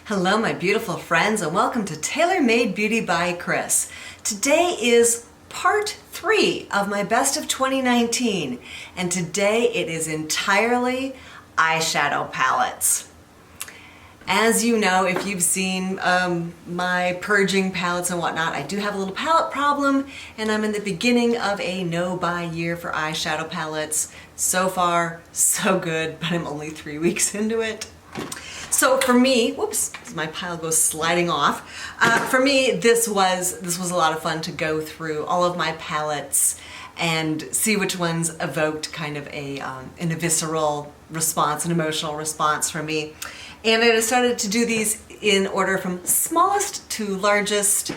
Hello my beautiful friends and welcome to Tailor Made Beauty by Kris. Today is part 3 of my best of 2019 and today it is entirely eyeshadow palettes. As you know, if you've seen my purging palettes and whatnot, I do have a little palette problem and I'm in the beginning of a no-buy year for eyeshadow palettes. So far, so good, but I'm only 3 weeks into it. So for me, whoops, my pile goes sliding off. For me, this was a lot of fun to go through all of my palettes and see which ones evoked kind of a visceral response, an emotional response from me. And I decided to do these in order from smallest to largest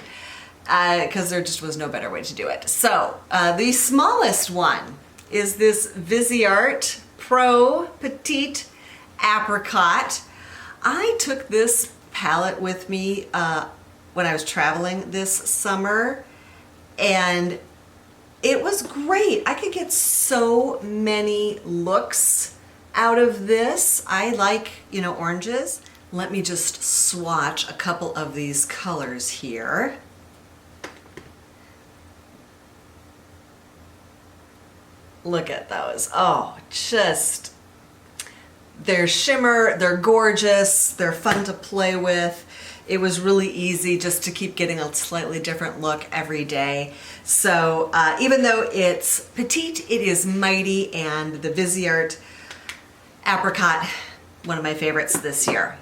because there just was no better way to do it. So the smallest one is this Viseart Pro Petite Apricot. I took this palette with me when I was traveling this summer and it was great. I could get so many looks out of this. I like, oranges. Let me just swatch a couple of these colors here. Look at those. Oh, just they're shimmer, they're gorgeous, they're fun to play with. It was really easy just to keep getting a slightly different look every day. So even though it's petite, it is mighty, and the Viseart Apricot, one of my favorites this year.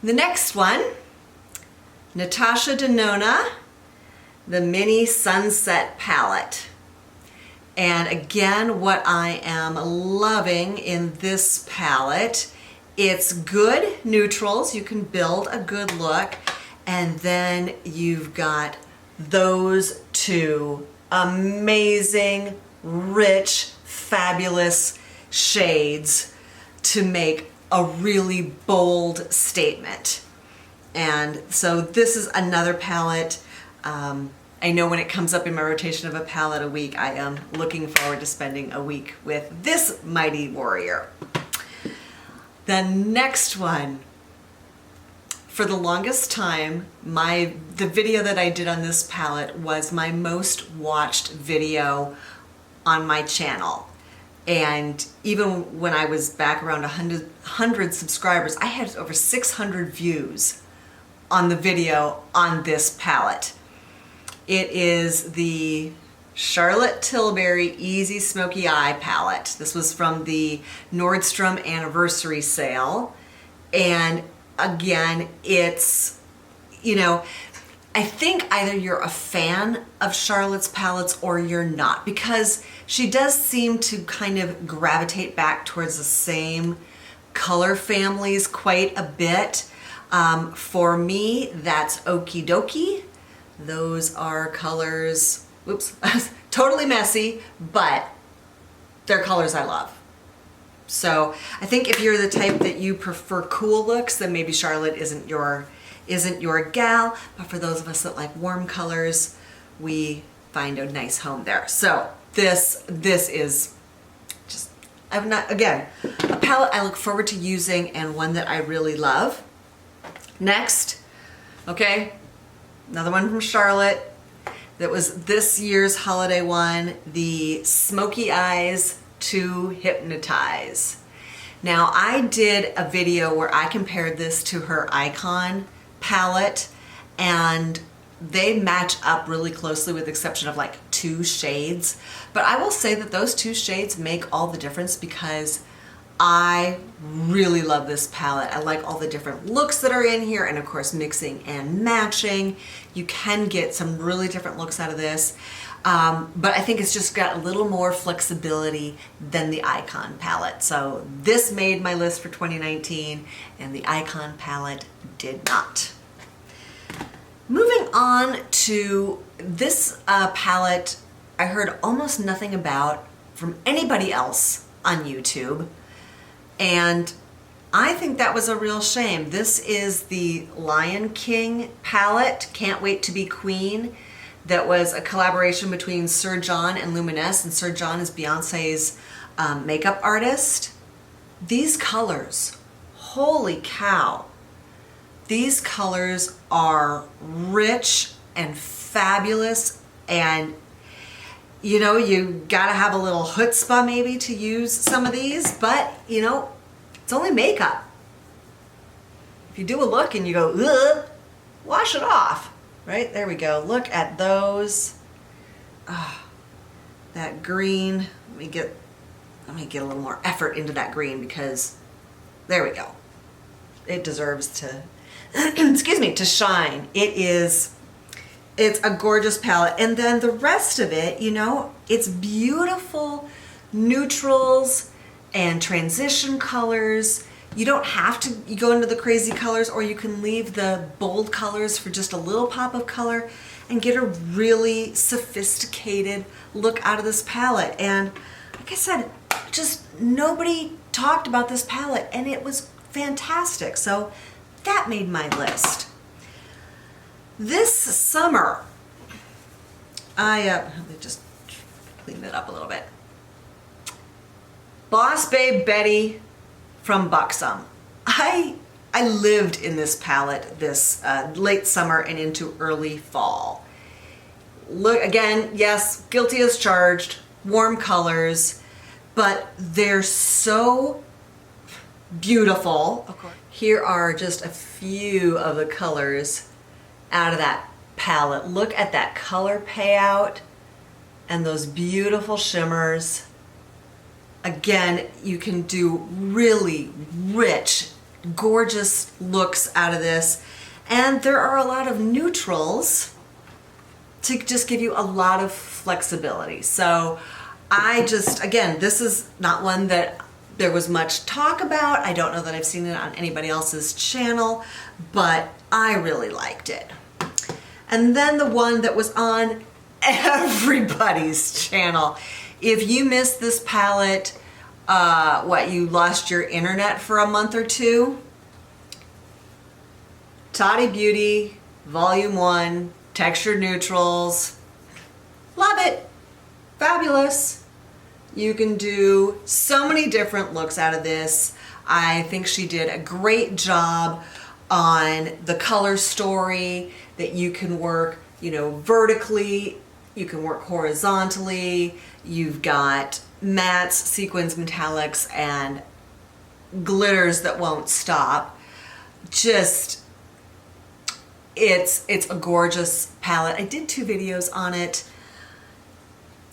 The next one, Natasha Denona, the Mini Sunset Palette. And again, what I am loving in this palette, it's good neutrals. You can build a good look. And then you've got those two amazing, rich, fabulous shades to make a really bold statement. And so this is another palette. I know when it comes up in my rotation of a palette a week, I am looking forward to spending a week with this mighty warrior. The next one, for the longest time, the video that I did on this palette was my most watched video on my channel. And even when I was back around 100 subscribers, I had over 600 views on the video on this palette. It is the Charlotte Tilbury Easy Smoky Eye palette. This was from the Nordstrom anniversary sale. And again, it's, I think either you're a fan of Charlotte's palettes or you're not, because she does seem to kind of gravitate back towards the same color families quite a bit. For me, that's Okie Dokie. Those are colors, whoops, totally messy, but they're colors I love. So I think if you're the type that you prefer cool looks, then maybe Charlotte isn't your gal, but for those of us that like warm colors, we find a nice home there. So this is just, again, a palette I look forward to using and one that I really love. Next, okay, another one from Charlotte that was this year's holiday one, the Smoky Eyes to Hypnotize. Now I did a video where I compared this to her Icon palette and they match up really closely with the exception of like 2 shades. But I will say that those 2 shades make all the difference because I really love this palette. I like all the different looks that are in here and of course mixing and matching. You can get some really different looks out of this. But I think it's just got a little more flexibility than the Icon palette. So this made my list for 2019 and the Icon palette did not. Moving on to this palette, I heard almost nothing about from anybody else on YouTube. And I think that was a real shame. This is the Lion King palette, Can't Wait to Be Queen. That was a collaboration between Sir John and Luminous, and Sir John is Beyonce's makeup artist. These colors, holy cow. These colors are rich and fabulous, and you know, you gotta have a little chutzpah maybe to use some of these, but you know, it's only makeup. If you do a look and you go, ugh, wash it off, right? There we go. Look at those. Oh, that green. Let me get a little more effort into that green because there we go. It deserves to, excuse me, to shine. It's a gorgeous palette. And then the rest of it, you know, it's beautiful neutrals and transition colors. You don't have to go into the crazy colors, or you can leave the bold colors for just a little pop of color and get a really sophisticated look out of this palette. And like I said, just nobody talked about this palette, and it was fantastic. So that made my list. This summer, let me just clean it up a little bit. Boss Babe Betty from Buxom. I lived in this palette this late summer and into early fall. Look, again, yes, guilty as charged, warm colors, but they're so beautiful. Here are just a few of the colors out of that palette. Look at that color payout and those beautiful shimmers. Again, you can do really rich, gorgeous looks out of this. And there are a lot of neutrals to just give you a lot of flexibility. So again, this is not one that there was much talk about. I don't know that I've seen it on anybody else's channel, but I really liked it. And then the one that was on everybody's channel. If you missed this palette, you lost your internet for a month or two? Toddy Beauty, Volume 1, Textured Neutrals. Love it. Fabulous. You can do so many different looks out of this. I think she did a great job on the color story, that you can work, you know, vertically, you can work horizontally. You've got mattes, sequins, metallics, and glitters that won't stop. Just, it's a gorgeous palette. I did 2 videos on it.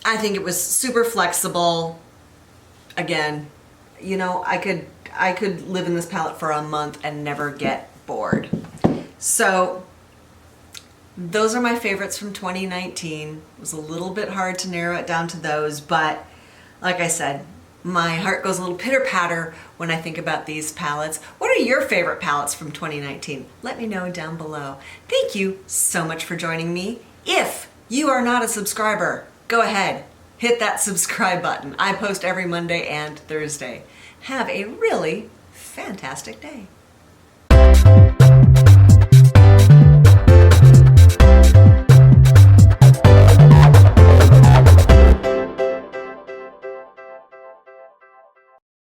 I think it was super flexible. Again, you know, I could live in this palette for a month and never get bored. So those are my favorites from 2019. It was a little bit hard to narrow it down to those, but like I said, my heart goes a little pitter-patter when I think about these palettes. What are your favorite palettes from 2019? Let me know down below. Thank you so much for joining me. If you are not a subscriber, go ahead, hit that subscribe button. I post every Monday and Thursday. Have a really fantastic day.